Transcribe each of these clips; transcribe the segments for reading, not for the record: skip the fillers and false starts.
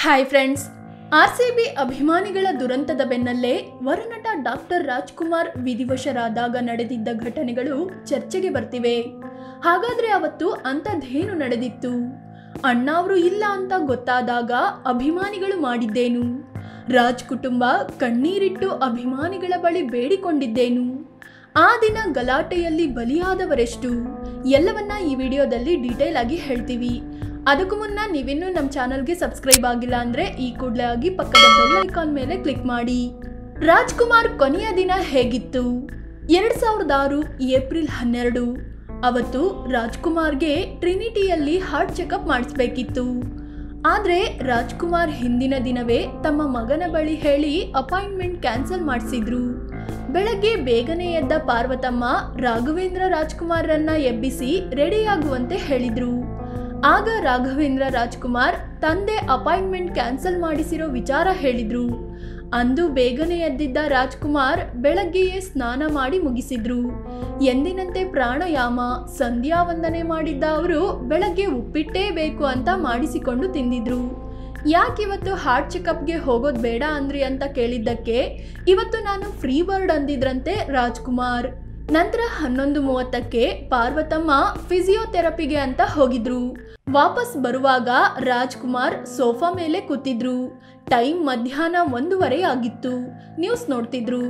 Hi friends, RCB ಅಭಿಮಾನಿಗಳ ದುರಂತದ ಬೆನ್ನಲ್ಲೇ ವರನಟ ಡಾಕ್ಟರ್ ರಾಜ್ಕುಮಾರ್ ವಿಧಿವಶರಾದಾಗ ನಡೆದಿದ್ದ ಘಟನೆಗಳು ಚರ್ಚೆಗೆ ಬರ್ತಿವೆ. ಹಾಗಾದ್ರೆ ಅವತ್ತು ಅಂಥದ್ದೇನು ನಡೆದಿತ್ತು? ಅಣ್ಣಾವ್ರು ಇಲ್ಲ ಅಂತ ಗೊತ್ತಾದಾಗ ಅಭಿಮಾನಿಗಳು ಮಾಡಿದ್ದೇನು? ರಾಜ್ ಕುಟುಂಬ ಕಣ್ಣೀರಿಟ್ಟು ಅಭಿಮಾನಿಗಳ ಬಳಿ ಬೇಡಿಕೊಂಡಿದ್ದೇನು? ಆ ದಿನ ಗಲಾಟೆಯಲ್ಲಿ ಬಲಿಯಾದವರೆಷ್ಟು? ಎಲ್ಲವನ್ನ ಈ ವಿಡಿಯೋದಲ್ಲಿ ಡೀಟೇಲ್ ಆಗಿ ಹೇಳ್ತೀವಿ. ಅದಕ್ಕೂ ಮುನ್ನ ನೀವಿನ್ನೂ ನಮ್ಮ ಚಾನಲ್ಗೆ ಸಬ್ಸ್ಕ್ರೈಬ್ ಆಗಿಲ್ಲ ಅಂದರೆ ಈ ಕೂಡಲೇ ಆಗಿ ಪಕ್ಕದ ಬೆಲ್ ಐಕಾನ್ ಮೇಲೆ ಕ್ಲಿಕ್ ಮಾಡಿ. ರಾಜ್ಕುಮಾರ್ ಕೊನೆಯ ದಿನ ಹೇಗಿತ್ತು? 2006 ಏಪ್ರಿಲ್ 12 ಅವತ್ತು ರಾಜ್ಕುಮಾರ್ಗೆ ಟ್ರಿನಿಟಿಯಲ್ಲಿ ಹಾರ್ಟ್ ಚೆಕಪ್ ಮಾಡಿಸ್ಬೇಕಿತ್ತು. ಆದರೆ ರಾಜ್ಕುಮಾರ್ ಹಿಂದಿನ ದಿನವೇ ತಮ್ಮ ಮಗನ ಬಳಿ ಹೇಳಿ ಅಪಾಯಿಂಟ್ಮೆಂಟ್ ಕ್ಯಾನ್ಸಲ್ ಮಾಡಿಸಿದ್ರು. ಬೆಳಗ್ಗೆ ಬೇಗನೆ ಎದ್ದ ಪಾರ್ವತಮ್ಮ ರಾಘವೇಂದ್ರ ರಾಜ್ಕುಮಾರ್ರನ್ನ ಎಬ್ಬಿಸಿ ರೆಡಿಯಾಗುವಂತೆ ಹೇಳಿದ್ರು. ಆಗ ರಾಘವೇಂದ್ರ ರಾಜ್ಕುಮಾರ್ ತಂದೆ ಅಪಾಯಿಂಟ್ಮೆಂಟ್ ಕ್ಯಾನ್ಸಲ್ ಮಾಡಿಸಿರೋ ವಿಚಾರ ಹೇಳಿದ್ರು. ಅಂದು ಬೇಗನೆ ಎದ್ದಿದ್ದ ರಾಜ್ಕುಮಾರ್ ಬೆಳಗ್ಗೆಯೇ ಸ್ನಾನ ಮಾಡಿ ಮುಗಿಸಿದ್ರು. ಎಂದಿನಂತೆ ಪ್ರಾಣಾಯಾಮ, ಸಂಧ್ಯಾ ವಂದನೆ ಮಾಡಿದ್ದ ಅವರು ಬೆಳಗ್ಗೆ ಉಪ್ಪಿಟ್ಟೇ ಬೇಕು ಅಂತ ಮಾಡಿಸಿಕೊಂಡು ತಿಂದಿದ್ರು. ಯಾಕಿವತ್ತು ಹಾರ್ಟ್ ಚೆಕಪ್ಗೆ ಹೋಗೋದು ಬೇಡ ಅಂದ್ರಿ ಅಂತ ಕೇಳಿದ್ದಕ್ಕೆ ಇವತ್ತು ನಾನು ಫ್ರೀ ಬರ್ಡ್ ಅಂದಿದ್ರಂತೆ ರಾಜ್ಕುಮಾರ್. ನಂತರ 11:30ಕ್ಕೆ ಪಾರ್ವತಮ್ಮ ಫಿಸಿಯೋಥೆರಪಿಗೆ ಅಂತ ಹೋಗಿದ್ರು. ವಾಪಸ್ ಬರುವಾಗ ರಾಜ್ಕುಮಾರ್ ಸೋಫಾ ಮೇಲೆ ಕೂತಿದ್ರು. ಟೈಮ್ ಮಧ್ಯಾಹ್ನ 1:15 ಆಗಿತ್ತು. ನ್ಯೂಸ್ ನೋಡ್ತಿದ್ರು.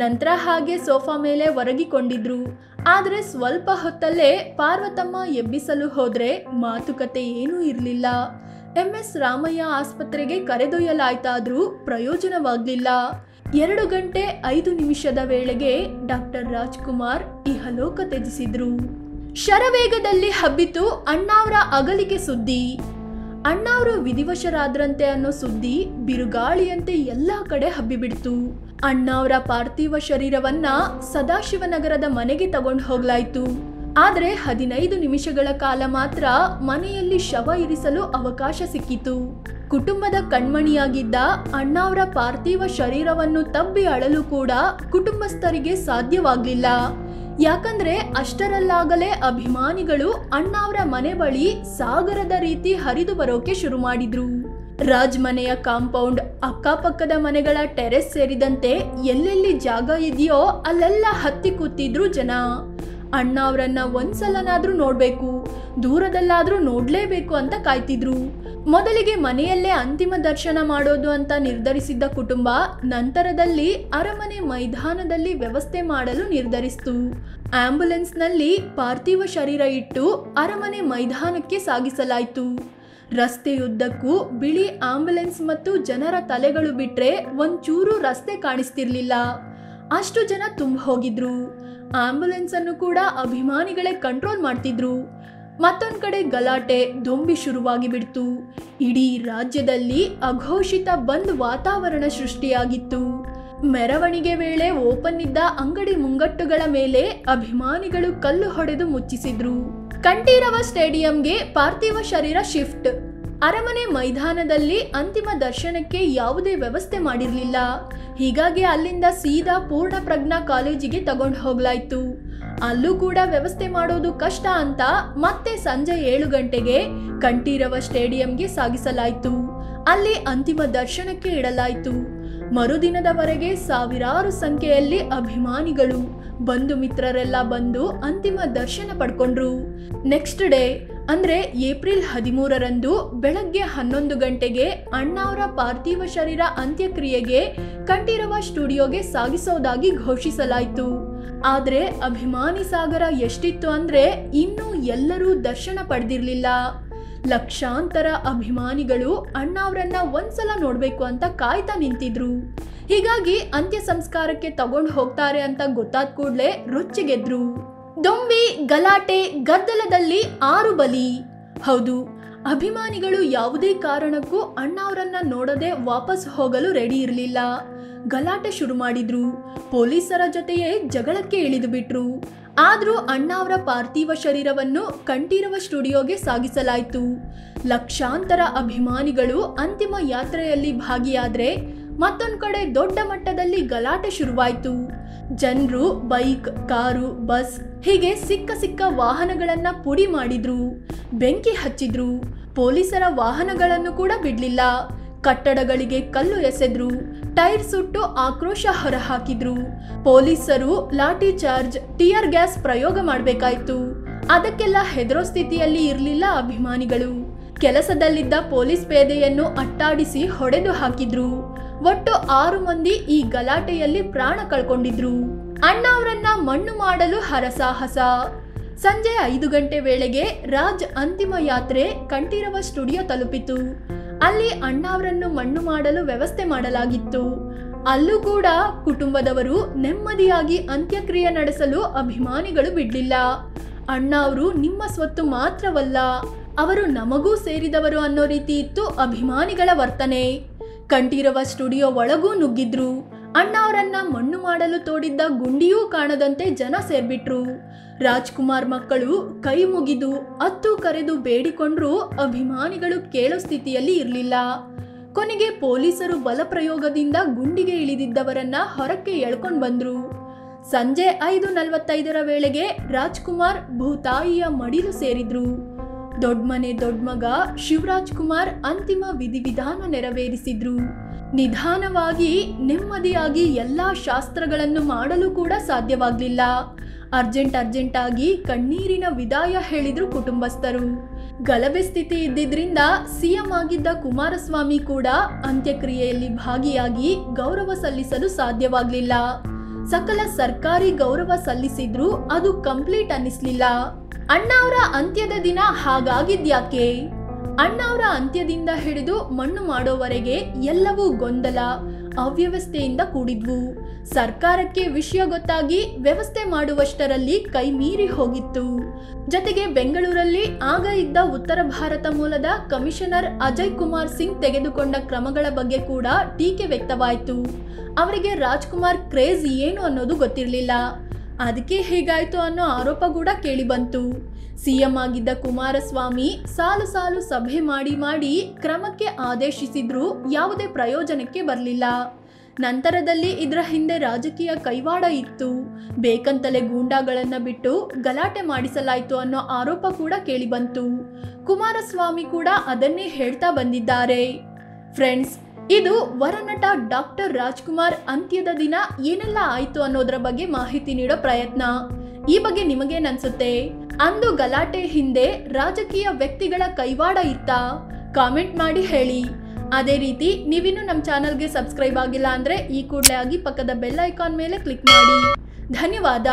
ನಂತರ ಹಾಗೆ ಸೋಫಾ ಮೇಲೆ ಒರಗಿಕೊಂಡಿದ್ರು. ಆದರೆ ಸ್ವಲ್ಪ ಹೊತ್ತಲ್ಲೇ ಪಾರ್ವತಮ್ಮ ಎಬ್ಬಿಸಲು ಹೋದ್ರೆ ಮಾತುಕತೆ ಏನೂ ಇರಲಿಲ್ಲ. MS ರಾಮಯ್ಯ ಆಸ್ಪತ್ರೆಗೆ ಕರೆದೊಯ್ಯಲಾಯ್ತಾದ್ರೂ ಪ್ರಯೋಜನವಾಗಲಿಲ್ಲ. 2 ಗಂಟೆ 5 ನಿಮಿಷದ ವೇಳೆಗೆ ಡಾಕ್ಟರ್ ರಾಜ್ಕುಮಾರ್ ಇಹಲೋಕ ತ್ಯಜಿಸಿದ್ರು. ಶರವೇಗದಲ್ಲಿ ಹಬ್ಬಿತು ಅಣ್ಣಾವ್ರ ಅಗಲಿಕೆ ಸುದ್ದಿ. ಅಣ್ಣಾವ್ರು ವಿಧಿವಶರಾದ್ರಂತೆ ಅನ್ನೋ ಸುದ್ದಿ ಬಿರುಗಾಳಿಯಂತೆ ಎಲ್ಲಾ ಕಡೆ ಹಬ್ಬಿಬಿಡ್ತು. ಅಣ್ಣಾವ್ರ ಪಾರ್ಥಿವ ಶರೀರವನ್ನ ಸದಾಶಿವನಗರದ ಮನೆಗೆ ತಗೊಂಡು ಹೋಗ್ಲಾಯ್ತು. ಆದರೆ 15 ನಿಮಿಷಗಳ ಕಾಲ ಮಾತ್ರ ಮನೆಯಲ್ಲಿ ಶವ ಇರಿಸಲು ಅವಕಾಶ ಸಿಕ್ಕಿತು. ಕುಟುಂಬದ ಕಣ್ಮಣಿಯಾಗಿದ್ದ ಅಣ್ಣಾವ್ರ ಪಾರ್ಥಿವ ಶರೀರವನ್ನು ತಬ್ಬಿ ಅಳಲು ಕೂಡ ಕುಟುಂಬಸ್ಥರಿಗೆ ಸಾಧ್ಯವಾಗಲಿಲ್ಲ. ಯಾಕಂದ್ರೆ ಅಷ್ಟರಲ್ಲಾಗಲೇ ಅಭಿಮಾನಿಗಳು ಅಣ್ಣಾವ್ರ ಮನೆ ಬಳಿ ಸಾಗರದ ರೀತಿ ಹರಿದು ಬರೋಕೆ ಶುರು ಮಾಡಿದ್ರು. ರಾಜ್ ಮನೆಯ ಕಾಂಪೌಂಡ್, ಅಕ್ಕಪಕ್ಕದ ಮನೆಗಳ ಟೆರೆಸ್ ಸೇರಿದಂತೆ ಎಲ್ಲೆಲ್ಲಿ ಜಾಗ ಇದೆಯೋ ಅಲ್ಲೆಲ್ಲ ಹತ್ತಿ ಕೂತಿದ್ರು ಜನ. ಅಣ್ಣಾವ್ರನ್ನ ಒಂದ್ಸಲನಾದ್ರೂ ನೋಡ್ಬೇಕು, ದೂರದಲ್ಲಾದ್ರೂ ನೋಡ್ಲೇಬೇಕು ಅಂತ ಕಾಯ್ತಿದ್ರು. ಮೊದಲಿಗೆ ಮನೆಯಲ್ಲೇ ಅಂತಿಮ ದರ್ಶನ ಮಾಡೋದು ಅಂತ ನಿರ್ಧರಿಸಿದ್ದ ಕುಟುಂಬ ನಂತರದಲ್ಲಿ ಅರಮನೆ ಮೈದಾನದಲ್ಲಿ ವ್ಯವಸ್ಥೆ ಮಾಡಲು ನಿರ್ಧರಿಸಿತು. ಆಂಬ್ಯುಲೆನ್ಸ್ನಲ್ಲಿ ಪಾರ್ಥಿವ ಶರೀರ ಇಟ್ಟು ಅರಮನೆ ಮೈದಾನಕ್ಕೆ ಸಾಗಿಸಲಾಯಿತು. ರಸ್ತೆಯುದ್ದಕ್ಕೂ ಬಿಳಿ ಆಂಬ್ಯುಲೆನ್ಸ್ ಮತ್ತು ಜನರ ತಲೆಗಳು ಬಿಟ್ರೆ ಒಂಚೂರು ರಸ್ತೆ ಕಾಣಿಸ್ತಿರ್ಲಿಲ್ಲ. ಅಷ್ಟು ಜನ ತುಂಬ ಹೋಗಿದ್ರು. ಆಂಬ್ಯುಲೆನ್ಸ್ ಅನ್ನು ಕೂಡ ಅಭಿಮಾನಿಗಳೇ ಕಂಟ್ರೋಲ್ ಮಾಡ್ತಿದ್ರು. ಮತ್ತೊಂದು ಕಡೆ ಗಲಾಟೆ ದೊಂಬಿ ಶುರುವಾಗಿ ಬಿಡ್ತು. ಇಡೀ ರಾಜ್ಯದಲ್ಲಿ ಅಘೋಷಿತ ಬಂದ್ ವಾತಾವರಣ ಸೃಷ್ಟಿಯಾಗಿತ್ತು. ಮೆರವಣಿಗೆ ವೇಳೆ ಓಪನ್ ಇದ್ದ ಅಂಗಡಿ ಮುಂಗಟ್ಟುಗಳ ಮೇಲೆ ಅಭಿಮಾನಿಗಳು ಕಲ್ಲು ಹೊಡೆದು ಮುಚ್ಚಿಸಿದ್ರು. ಕಂಠೀರವ ಸ್ಟೇಡಿಯಂಗೆ ಪಾರ್ಥಿವ ಶರೀರ ಶಿಫ್ಟ್. ಅರಮನೆ ಮೈದಾನದಲ್ಲಿ ಅಂತಿಮ ದರ್ಶನಕ್ಕೆ ಯಾವುದೇ ವ್ಯವಸ್ಥೆ ಮಾಡಿರಲಿಲ್ಲ. ಹೀಗಾಗಿ ಅಲ್ಲಿಂದ ಸೀದಾ ಪೂರ್ಣ ಪ್ರಜ್ಞಾ ಕಾಲೇಜಿಗೆ ತಗೊಂಡು ಹೋಗ್ಲಾಯ್ತು. ಅಲ್ಲೂ ಕೂಡ ವ್ಯವಸ್ಥೆ ಮಾಡೋದು ಕಷ್ಟ ಅಂತ ಮತ್ತೆ ಸಂಜೆ 7 ಗಂಟೆಗೆ ಕಂಠೀರವ ಸ್ಟೇಡಿಯಂಗೆ ಸಾಗಿಸಲಾಯಿತು. ಅಲ್ಲಿ ಅಂತಿಮ ದರ್ಶನಕ್ಕೆ ಇಡಲಾಯಿತು. ಮರುದಿನದವರೆಗೆ ಸಾವಿರಾರು ಸಂಖ್ಯೆಯಲ್ಲಿ ಅಭಿಮಾನಿಗಳು, ಬಂಧು ಮಿತ್ರರೆಲ್ಲ ಬಂದು ಅಂತಿಮ ದರ್ಶನ ಪಡ್ಕೊಂಡ್ರು. ನೆಕ್ಸ್ಟ್ ಡೇ ಅಂದ್ರೆ ಏಪ್ರಿಲ್ 13ರಂದು ಬೆಳಗ್ಗೆ 11 ಗಂಟೆಗೆ ಅಣ್ಣಾವ್ರ ಪಾರ್ಥಿವ ಶರೀರ ಅಂತ್ಯಕ್ರಿಯೆಗೆ ಕಂಠೀರವ ಸ್ಟುಡಿಯೋಗೆ ಸಾಗಿಸೋದಾಗಿ ಘೋಷಿಸಲಾಯಿತು. ಆದ್ರೆ ಅಭಿಮಾನಿ ಸಾಗರ ಎಷ್ಟಿತ್ತು ಅಂದ್ರೆ ಇನ್ನೂ ಎಲ್ಲರೂ ದರ್ಶನ ಪಡೆದಿರ್ಲಿಲ್ಲ. ಲಕ್ಷಾಂತರ ಅಭಿಮಾನಿಗಳು ಅಣ್ಣಾವ್ರನ್ನ ಒಂದ್ಸಲ ನೋಡ್ಬೇಕು ಅಂತ ಕಾಯ್ತಾ ನಿಂತಿದ್ರು. ಹೀಗಾಗಿ ಅಂತ್ಯ ಸಂಸ್ಕಾರಕ್ಕೆ ತಗೊಂಡು ಹೋಗ್ತಾರೆ ಅಂತ ಗೊತ್ತಾದ ಕೂಡಲೇ ರೊಚ್ಚಿಗೆದ್ರು. ದೊಂಬಿ, ಗಲಾಟೆ, ಗದ್ದಲದಲ್ಲಿ 6 ಬಲಿ. ಹೌದು, ಅಭಿಮಾನಿಗಳು ಯಾವುದೇ ಕಾರಣಕ್ಕೂ ಅಣ್ಣಾವ್ರನ್ನ ನೋಡದೆ ವಾಪಸ್ ಹೋಗಲು ರೆಡಿ ಇರಲಿಲ್ಲ. ಗಲಾಟೆ ಶುರು ಮಾಡಿದ್ರು. ಪೊಲೀಸರ ಜೊತೆಯೇ ಜಗಳಕ್ಕೆ ಇಳಿದು ಬಿಟ್ರು. ಆದ್ರೂ ಅಣ್ಣಾವ್ರ ಪಾರ್ಥಿವ ಶರೀರವನ್ನು ಕಂಠೀರವ ಸ್ಟುಡಿಯೋಗೆ ಸಾಗಿಸಲಾಯಿತು. ಲಕ್ಷಾಂತರ ಅಭಿಮಾನಿಗಳು ಅಂತಿಮ ಯಾತ್ರೆಯಲ್ಲಿ ಭಾಗಿಯಾದ್ರೆ ಮತ್ತೊಂದು ಕಡೆ ದೊಡ್ಡ ಮಟ್ಟದಲ್ಲಿ ಗಲಾಟೆ ಶುರುವಾಯಿತು. ಜನರು ಬೈಕ್, ಕಾರು, ಬಸ್ ಹೀಗೆ ಸಿಕ್ಕ ವಾಹನಗಳನ್ನ ಪುಡಿ ಮಾಡಿದ್ರು, ಬೆಂಕಿ ಹಚ್ಚಿದ್ರು. ಪೊಲೀಸರ ವಾಹನಗಳನ್ನು ಕೂಡ ಬಿಡ್ಲಿಲ್ಲ. ಕಟ್ಟಡಗಳಿಗೆ ಕಲ್ಲು ಎಸೆದ್ರು, ಟೈರ್ ಸುಟ್ಟು ಆಕ್ರೋಶ ಹೊರಹಾಕಿದ್ರು. ಪೊಲೀಸರು ಲಾಠಿ ಚಾರ್ಜ್, ಟಿಯರ್ ಗ್ಯಾಸ್ ಪ್ರಯೋಗ ಮಾಡಬೇಕಾಯ್ತು. ಅದಕ್ಕೆಲ್ಲ ಹೆದರೋ ಸ್ಥಿತಿಯಲ್ಲಿ ಇರಲಿಲ್ಲ ಅಭಿಮಾನಿಗಳು. ಕೆಲಸದಲ್ಲಿದ್ದ ಪೊಲೀಸ್ ಪೇದೆಯನ್ನು ಅಟ್ಟಾಡಿಸಿ ಹೊಡೆದು ಹಾಕಿದ್ರು. ಒಟ್ಟು 6 ಮಂದಿ ಈ ಗಲಾಟೆಯಲ್ಲಿ ಪ್ರಾಣ ಕಳ್ಕೊಂಡಿದ್ರು. ಅಣ್ಣ ಅವರನ್ನ ಮಣ್ಣು ಮಾಡಲು ಹರಸಾಹಸ. ಸಂಜೆ 5 ಗಂಟೆ ವೇಳೆಗೆ ರಾಜ್ ಅಂತಿಮ ಯಾತ್ರೆ ಕಂಠೀರವ ಸ್ಟುಡಿಯೋ ತಲುಪಿತು. ಅಲ್ಲಿ ಅಣ್ಣ ಅವರನ್ನು ಮಣ್ಣು ಮಾಡಲು ವ್ಯವಸ್ಥೆ ಮಾಡಲಾಗಿತ್ತು. ಅಲ್ಲೂ ಕೂಡ ಕುಟುಂಬದವರು ನೆಮ್ಮದಿಯಾಗಿ ಅಂತ್ಯಕ್ರಿಯೆ ನಡೆಸಲು ಅಭಿಮಾನಿಗಳು ಬಿಡ್ಲಿಲ್ಲ. ಅಣ್ಣ ಅವರು ನಿಮ್ಮ ಸ್ವತ್ತು ಮಾತ್ರವಲ್ಲ, ಅವರು ನಮಗೂ ಸೇರಿದವರು ಅನ್ನೋ ರೀತಿ ಇತ್ತು ಅಭಿಮಾನಿಗಳ ವರ್ತನೆ. ಕಂಠೀರವ ಸ್ಟುಡಿಯೋ ಒಳಗೂ ನುಗ್ಗಿದ್ರು. ಅಣ್ಣ ಅವರನ್ನ ಮಣ್ಣು ಮಾಡಲು ತೋಡಿದ್ದ ಗುಂಡಿಯೂ ಕಾಣದಂತೆ ಜನ ಸೇರ್ಬಿಟ್ರು. ರಾಜ್ಕುಮಾರ್ ಮಕ್ಕಳು ಕೈ ಮುಗಿದು ಅತ್ತು ಕರೆದು ಬೇಡಿಕೊಂಡ್ರು. ಅಭಿಮಾನಿಗಳು ಕೇಳೋ ಸ್ಥಿತಿಯಲ್ಲಿ ಇರಲಿಲ್ಲ. ಕೊನೆಗೆ ಪೊಲೀಸರು ಬಲಪ್ರಯೋಗದಿಂದ ಗುಂಡಿಗೆ ಇಳಿದಿದ್ದವರನ್ನ ಹೊರಕ್ಕೆ ಎಳ್ಕೊಂಡು ಬಂದ್ರು. ಸಂಜೆ 5:45 ವೇಳೆಗೆ ರಾಜ್ಕುಮಾರ್ ಭೂತಾಯಿಯ ಮಡಿಲು ಸೇರಿದ್ರು. ದೊಡ್ಮನೆ ದೊಡ್ಮಗ ಶಿವರಾಜ್ ಕುಮಾರ್ ಅಂತಿಮ ವಿಧಿವಿಧಾನ ನೆರವೇರಿಸಿದ್ರು. ನಿಧಾನವಾಗಿ ನೆಮ್ಮದಿಯಾಗಿ ಎಲ್ಲಾ ಶಾಸ್ತ್ರಗಳನ್ನು ಮಾಡಲು ಕೂಡ ಸಾಧ್ಯವಾಗಲಿಲ್ಲ. ಅರ್ಜೆಂಟ್ ಆಗಿ ಕಣ್ಣೀರಿನ ವಿದಾಯ ಹೇಳಿದ್ರು ಕುಟುಂಬಸ್ಥರು. ಗಲಭೆ ಸ್ಥಿತಿ ಇದ್ದಿದ್ರಿಂದ ಸಿಎಂ ಆಗಿದ್ದ ಕುಮಾರಸ್ವಾಮಿ ಕೂಡ ಅಂತ್ಯಕ್ರಿಯೆಯಲ್ಲಿ ಭಾಗಿಯಾಗಿ ಗೌರವ ಸಲ್ಲಿಸಲು ಸಾಧ್ಯವಾಗಲಿಲ್ಲ. ಸಕಲ ಸರ್ಕಾರಿ ಗೌರವ ಸಲ್ಲಿಸಿದ್ರು ಅದು ಕಂಪ್ಲೀಟ್ ಅನ್ನಿಸ್ಲಿಲ್ಲ. ಅಣ್ಣ ಅವರ ಅಂತ್ಯದ ದಿನ ಹಾಗಾಗಿದ್ಯಾಕೆ? ಅಣ್ಣ ಅವರ ಅಂತ್ಯದಿಂದ ಹಿಡಿದು ಮಣ್ಣು ಮಾಡೋವರೆಗೆ ಎಲ್ಲವೂ ಗೊಂದಲ, ಅವ್ಯವಸ್ಥೆಯಿಂದ ಕೂಡಿದ್ವು. ಸರ್ಕಾರಕ್ಕೆ ವಿಷಯ ಗೊತ್ತಾಗಿ ವ್ಯವಸ್ಥೆ ಮಾಡುವಷ್ಟರಲ್ಲಿ ಕೈ ಮೀರಿ ಹೋಗಿತ್ತು. ಜೊತೆಗೆ ಬೆಂಗಳೂರಲ್ಲಿ ಆಗ ಇದ್ದ ಉತ್ತರ ಭಾರತ ಮೂಲದ ಕಮಿಷನರ್ ಅಜಯ್ ಕುಮಾರ್ ಸಿಂಗ್ ತೆಗೆದುಕೊಂಡ ಕ್ರಮಗಳ ಬಗ್ಗೆ ಕೂಡ ಟೀಕೆ ವ್ಯಕ್ತವಾಯಿತು. ಅವರಿಗೆ ರಾಜ್ಕುಮಾರ್ ಕ್ರೇಜ್ ಏನು ಅನ್ನೋದು ಗೊತ್ತಿರಲಿಲ್ಲ. ಅದಕ್ಕೆ ಹೀಗಾಯ್ತು ಅನ್ನೋ ಆರೋಪ ಕೂಡ ಕೇಳಿ ಬಂತು. ಸಿಎಂ ಆಗಿದ್ದ ಕುಮಾರಸ್ವಾಮಿ ಸಾಲು ಸಾಲು ಸಭೆ ಮಾಡಿ ಕ್ರಮಕ್ಕೆ ಆದೇಶಿಸಿದ್ರೂ ಯಾವುದೇ ಪ್ರಯೋಜನಕ್ಕೆ ಬರಲಿಲ್ಲ. ನಂತರದಲ್ಲಿ ಇದರ ಹಿಂದೆ ರಾಜಕೀಯ ಕೈವಾಡ ಇತ್ತು, ಬೇಕಂತಲೇ ಗೂಂಡಾಗಳನ್ನ ಬಿಟ್ಟು ಗಲಾಟೆ ಮಾಡಿಸಲಾಯಿತು ಅನ್ನೋ ಆರೋಪ ಕೂಡ ಕೇಳಿ ಬಂತು. ಕುಮಾರಸ್ವಾಮಿ ಕೂಡ ಅದನ್ನೇ ಹೇಳ್ತಾ ಬಂದಿದ್ದಾರೆ. ಫ್ರೆಂಡ್ಸ್, ಇದು ವರನಟ ಡಾಕ್ಟರ್ ರಾಜ್ಕುಮಾರ್ ಅಂತ್ಯದ ದಿನ ಏನೆಲ್ಲ ಆಯ್ತು ಅನ್ನೋದ್ರ ಬಗ್ಗೆ ಮಾಹಿತಿ ನೀಡೋ ಪ್ರಯತ್ನ. ಈ ಬಗ್ಗೆ ನಿಮಗೇನನ್ಸುತ್ತೆ? ಅಂದು ಗಲಾಟೆ ಹಿಂದೆ ರಾಜಕೀಯ ವ್ಯಕ್ತಿಗಳ ಕೈವಾಡ ಇತ್ತಾ? ಕಾಮೆಂಟ್ ಮಾಡಿ ಹೇಳಿ. ಅದೇ ರೀತಿ ನೀವಿನ್ನೂ ನಮ್ಮ ಚಾನಲ್ಗೆ ಸಬ್ಸ್ಕ್ರೈಬ್ ಆಗಿಲ್ಲ ಅಂದರೆ ಈ ಕೂಡಲೇ ಆಗಿ ಪಕ್ಕದ ಬೆಲ್ ಐಕಾನ್ ಮೇಲೆ ಕ್ಲಿಕ್ ಮಾಡಿ. ಧನ್ಯವಾದ.